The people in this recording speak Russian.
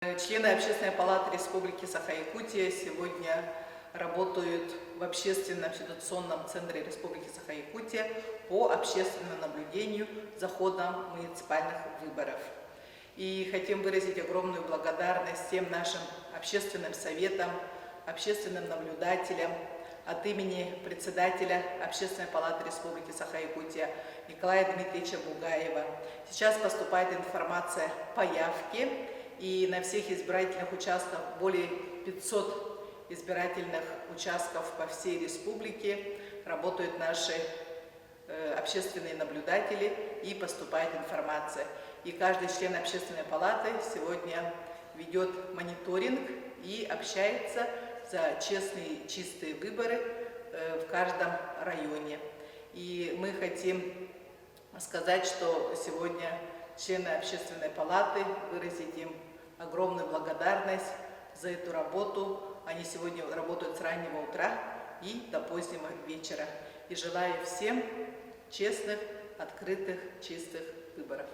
Члены Общественной палаты Республики Саха-Якутия сегодня работают в Общественном ситуационном центре Республики Саха-Якутия по общественному наблюдению за ходом муниципальных выборов. И хотим выразить огромную благодарность всем нашим общественным советам, общественным наблюдателям от имени председателя Общественной палаты Республики Саха-Якутия Николая Дмитриевича Бугаева. Сейчас поступает информация по явке. И на всех избирательных участках, более 500 избирательных участков по всей республике, работают наши общественные наблюдатели и поступает информация. И каждый член общественной палаты сегодня ведет мониторинг и общается за честные, чистые выборы в каждом районе. И мы хотим сказать, что сегодня члены общественной палаты, выразить им огромную благодарность за эту работу. Они сегодня работают с раннего утра и до позднего вечера. И желаю всем честных, открытых, чистых выборов.